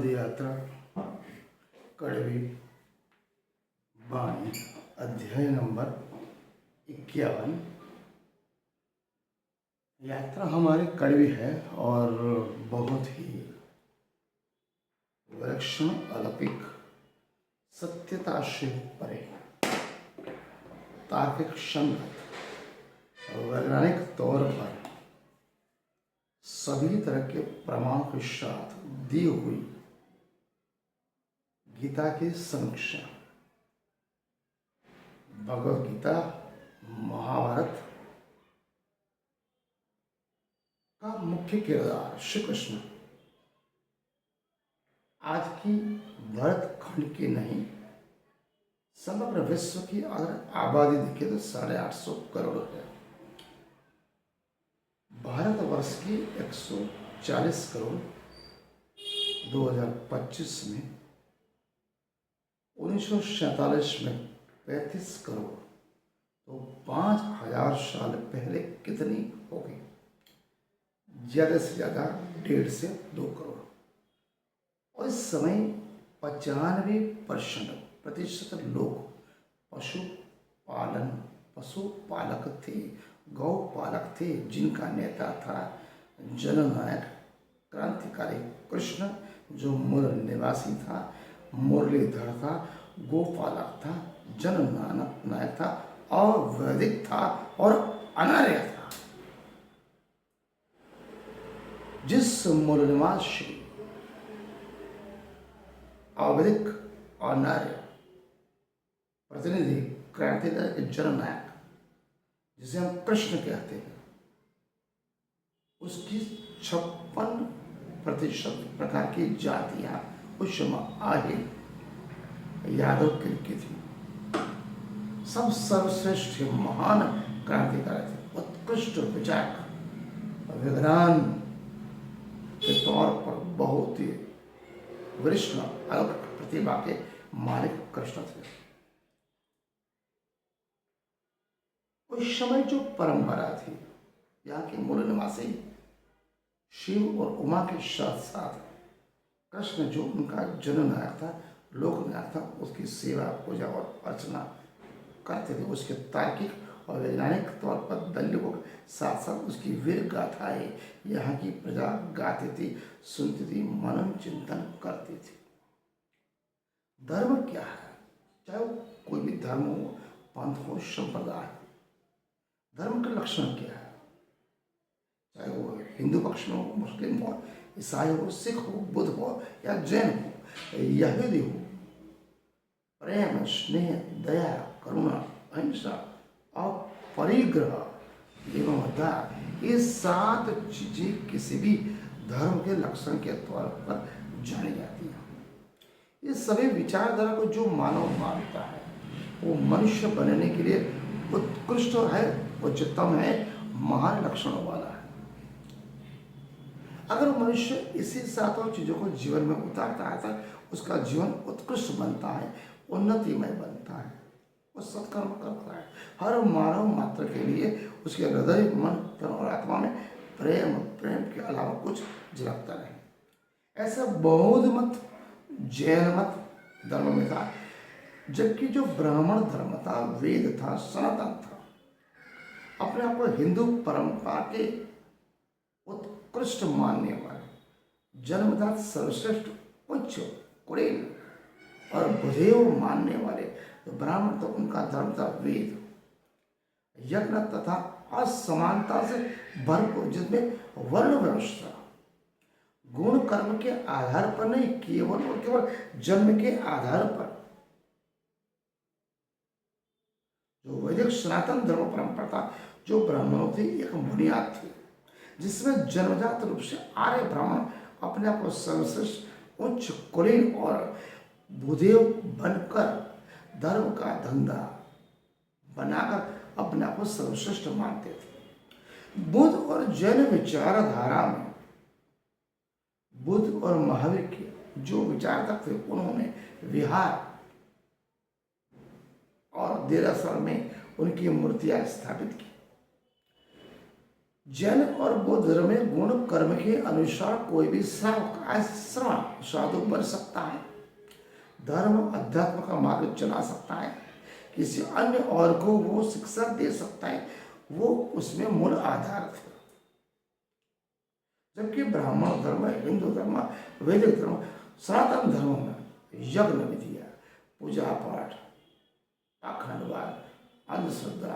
पदयात्रा कड़वी वाणी अध्याय नंबर 51। यात्रा हमारी कड़वी है और बहुत ही विलक्षण अलौकिक सत्यता से परे तार्किक संगत वैज्ञानिक तौर पर सभी तरह के प्रमाण के साथ दी हुई गीता की समीक्षा, भगवद गीता, महाभारत का मुख्य किरदार श्री कृष्ण आज की भरत खंड की नहीं, समग्र विश्व की अगर आबादी देखे तो 850 करोड़ है। भारतवर्ष की 140 करोड़ 2025 में, 1947 में 35 करोड़, तो 5000 साल पहले कितनी होगी? ज़्यादा से ज़्यादा 1.5 से 2 करोड़। और इस समय 95% लोग पशुपालक थे, गौपालक थे, जिनका नेता था जननायक क्रांतिकारी कृष्ण, जो मूल निवासी था, मुरलीधर था, गोपालक था, जननायक था और वैदिक था और अनार्य था। जिस मूल निवासी अवैदिक और नार्य प्रतिनिधि क्रांतिकारी के जननायक, जिसे हम कृष्ण कहते हैं, उसकी 56% प्रकार की जातियां उस समय आहिर यादव की थी। सब सर्वश्रेष्ठ महान क्रांतिकारी थे, उत्कृष्ट विचारक, विज्ञान के तौर पर बहुत ही वरिष्ठ अलौकिक प्रतिभा के मालिक कृष्ण थे। उस समय जो परंपरा थी, यहाँ के मूल निवासी शिव और उमा के साथ साथ कृष्ण जो उनका जननायक था, लोकनायक था, उसकी सेवा, पूजा और अर्चना करते थे। उसके तार्किक और वैज्ञानिक तौर पर दलियों के साथ साथ उसकी वीर गाथाएं यहाँ की प्रजा गाती थी, सुनती थी, मनन चिंतन करती थी। धर्म क्या है? चाहे वो कोई भी धर्म हो, पंथ हो, संप्रदाय, धर्म का लक्षण क्या है? चाहे वो हिंदू पक्ष में हो, मुस्लिम हो, ईसाई हो, सिख हो, बुद्ध हो या जैन हो, यहूदी हो, प्रेम, स्नेह, दया, करुणा, अहिंसा और परिग्रह एवं उदार, ये 7 चीजें किसी भी धर्म के लक्षण के तौर पर जानी जाती हैं। ये सभी विचारधारा को जो मानव मानता है, वो मनुष्य बनने के लिए उत्कृष्ट है, उच्चतम है, महान लक्षणों वाला है। अगर मनुष्य इसी 7 चीजों को जीवन में उतारता है तो उसका जीवन उत्कृष्ट बनता है, उन्नतिमय बनता है, वो सत्कर्म करता है। हर मानव मात्र के लिए उसके हृदय, मन, तन और आत्मा में प्रेम के अलावा कुछ झलकता नहीं। ऐसा बौद्ध मत, जैन मत धर्म में था, जबकि जो ब्राह्मण धर्म था, वेद था, सनातन था, अपने आप को हिंदू परंपरा के उत्कृष्ट मानने वाले, जन्मजात सर्वश्रेष्ठ, उच्च, कुलीन और बुद्धेय मानने वाले तो ब्राह्मण, तो उनका धर्म था वेद, यज्ञ तथा असमानता से भरपूर, जिसमें वर्ण व्यवस्था, गुण कर्म के आधार पर नहीं, केवल और केवल जन्म के आधार पर। जो वैदिक सनातन धर्म परंपरा था, जो ब्राह्मणों की एक बुनियाद थी, जिसमें जन्मजात रूप से आर्य ब्राह्मण अपने आप को सर्वश्रेष्ठ, उच्च, कुलीन और बुद्धेय बनकर धर्म का धंधा बनाकर अपने आप को सर्वश्रेष्ठ मानते थे। बुद्ध और जैन विचारधारा में बुद्ध और महावीर के जो विचारक थे, उन्होंने विहार और देरासर में उनकी मूर्तियां स्थापित की। जैन और बौद्ध धर्म में गुण कर्म के अनुसार कोई भी श्रावक आश्रम साधु बन सकता है, धर्म अध्यात्म का मार्ग चला सकता है, किसी अन्य और को वो शिक्षा दे सकता है, वो उसमें मूल आधार था। जबकि ब्राह्मण धर्म, हिंदू धर्म, वैदिक धर्म, सनातन धर्मों में यज्ञ विधियां, पूजा पाठ, अखंडवाद, अंधश्रद्धा,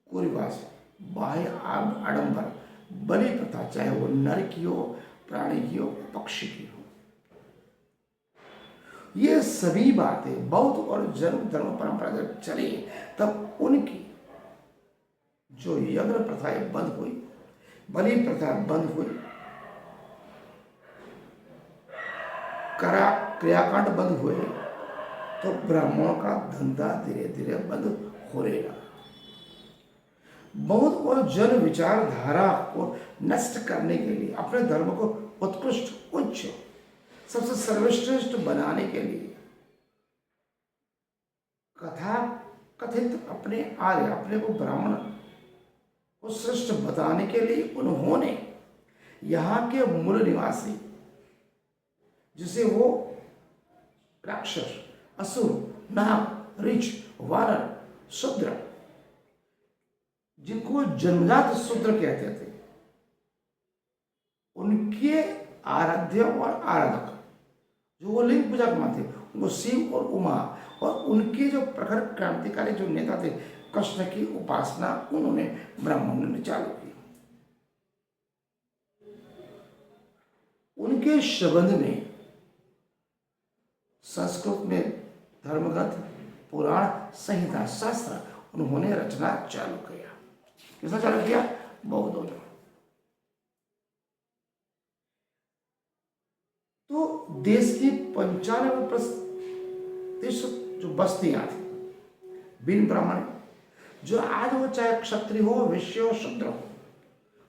कुरिवास, बाह्य आडंबर, बलि प्रथा, चाहे वो नर की हो, प्राणी की हो, पक्षी की हो, ये सभी बातें बौद्ध और जैन धर्म परंपरा जब चली तब उनकी जो यज्ञ प्रथाएं बंद हुई, बलि प्रथा बंद हुई, क्रियाकांड बंद हुए, तो ब्राह्मणों का धंधा धीरे धीरे बंद होने लगा। बौद्ध और जैन विचारधारा को नष्ट करने के लिए, अपने धर्म को उत्कृष्ट, उच्च, सबसे सर्वश्रेष्ठ बनाने के लिए, कथा कथित अपने आर्य, अपने को ब्राह्मण को श्रेष्ठ बताने के लिए उन्होंने यहाँ के मूल निवासी, जिसे वो राक्षस, असुर, नाग, ऋच, वानर, शूद्र, जिनको जन्मजात शूद्र कहते थे, उनके आराध्य और आराधक, जो वो लिंग पूजा मानते, वो शिव और उमा, और उनके जो प्रखर क्रांतिकारी जो नेता थे, कृष्ण की उपासना उन्होंने ब्राह्मणों ने चालू की। उनके संबंध में संस्कृत में धर्मग्रंथ, पुराण, संहिता, शास्त्र उन्होंने रचना चालू किया। किसने चालू किया? बौद्धों ने। तो देश की 95% जो बस्तियां थी बिन ब्राह्मण, जो आज हो, चाहे क्षत्रिय हो, वैश्य हो, शूद्र हो,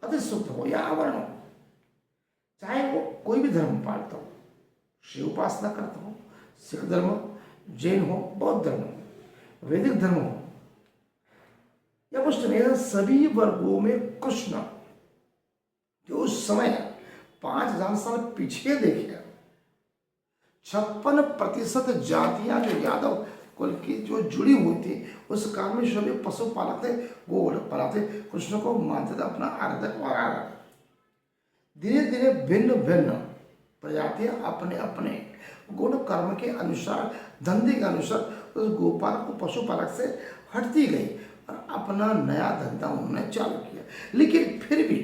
अति शुद्ध हो या अवर्ण हो, चाहे वो कोई भी धर्म पालता हो, शिव उपासना करता हो, सिख धर्म, जैन हो, बौद्ध धर्म हो, वैदिक धर्म हो या मुस्लिम, सभी वर्गों में कृष्ण, जो उस समय 5000 साल पीछे देखिए, 56% जातियां जो यादव कुल की जो जुड़ी हुई थी, उस काल में सभी पशु पालक थे, गोवध पालक थे, कृष्ण को मानते थे अपना आराधक और आराधक। धीरे धीरे भिन्न भिन्न प्रजातियां अपने अपने गुण कर्म के अनुसार, धंधे के अनुसार उस गोपाल को पशुपालक से हटती गई और अपना नया धंधा उन्होंने चालू किया। लेकिन फिर भी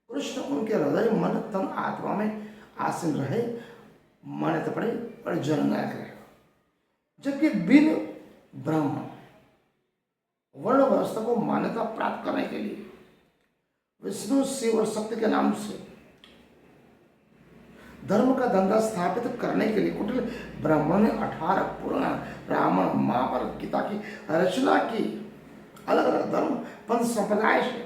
कृष्ण उनके हृदय, मन, तन, आत्मा में आसीन रहे, मान्यता पड़े और जननायक रहे। जबकि बिन ब्राह्मण वर्ण व्यवस्था को मान्यता प्राप्त करने के लिए विष्णु, शिव और शक्ति के नाम से धर्म का धंधा स्थापित करने के लिए कुटिल ब्राह्मण ने 18 पुराण, रामायण, महाभारत, गीता की रचना की, अलग अलग धर्म पंथ संप्रदाय से।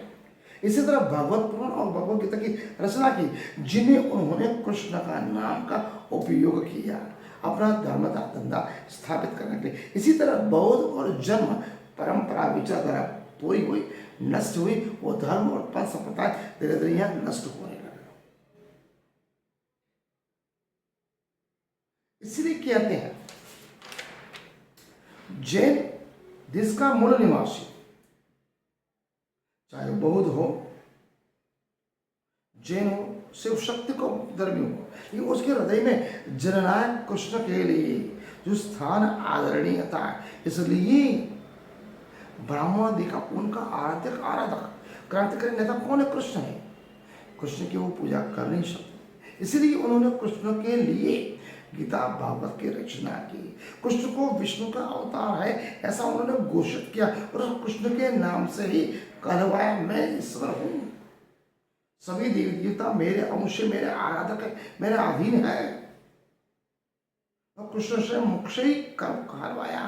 इसी तरह भगवत पुराण और भगवत गीता की रचना की, जिन्हें उन्होंने कृष्ण का नाम का उपयोग किया अपना धर्म का धंधा स्थापित करने के लिए। इसी तरह बौद्ध और जन्म परंपरा विचारधारा पूरी हुई, नष्ट हुई, वो धर्म और पंथ संप्रदाय धीरे धीरे यहाँ नष्ट होने लगा। इसलिए कहते हैं जैन देश का मूल निवासी, चाहे बौद्ध हो, जैन हो, शिव शक्ति को धर्मी हो, लेकिन उसके हृदय में जननायक कृष्ण के लिए जो स्थान आदरणीय था, इसलिए ब्राह्मण देखा उनका आराधक, आराधक, क्रांतिकारी नेता कौन है? कृष्ण है। कृष्ण की वो पूजा कर नहीं सकते, इसलिए उन्होंने कृष्ण के लिए गीता, भागवत की रचना की। कृष्ण को विष्णु का अवतार है ऐसा उन्होंने घोषित किया और कृष्ण के नाम से ही कहलवाया, मैं ईश्वर हूं, सभी देवी देवता मेरे अंश, मेरे आराधक है, मेरे अधीन है। और कृष्ण से मुख से ही कहलवाया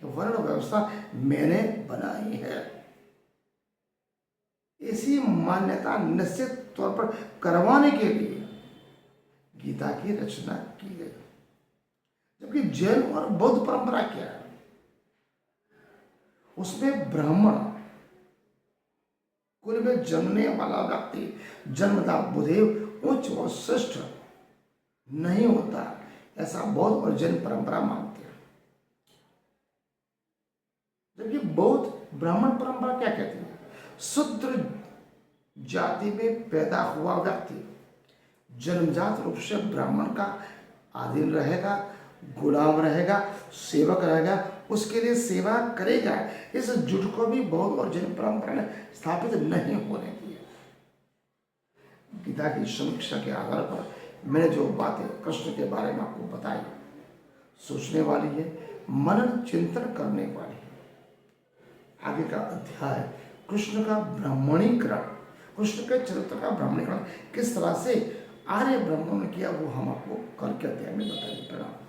कि वर्ण व्यवस्था मैंने बनाई है। ऐसी मान्यता निश्चित तौर पर करवाने के लिए गीता की रचना की गई। जबकि जैन और बौद्ध परंपरा क्या है, उसमें ब्राह्मण कुल कुल में जन्मने वाला व्यक्ति जन्मदा बुधेव उच्च व श्रेष्ठ नहीं होता, ऐसा बौद्ध और जैन परंपरा मानते हैं। जबकि बौद्ध ब्राह्मण परंपरा क्या कहती है? शूद्र जाति में पैदा हुआ व्यक्ति जन्मजात रूप से ब्राह्मण का अधीन रहेगा, गुलाम रहेगा, सेवक रहेगा, उसके लिए सेवा करेगा। इस जुट को भी बौद्ध और जैन परंपरा ने स्थापित नहीं होने दिया। गीता की समीक्षा के आधार पर मैंने जो बातें कृष्ण के बारे में आपको बताई, सोचने वाली है, मनन चिंतन करने वाली है। आगे का अध्याय कृष्ण का ब्राह्मणीकरण, कृष्ण के चरित्र का ब्राह्मणीकरण किस तरह से आर्य ब्राह्मणों ने किया, वो हम आपको कल के अध्याय में बताएंगे। प्रणाम।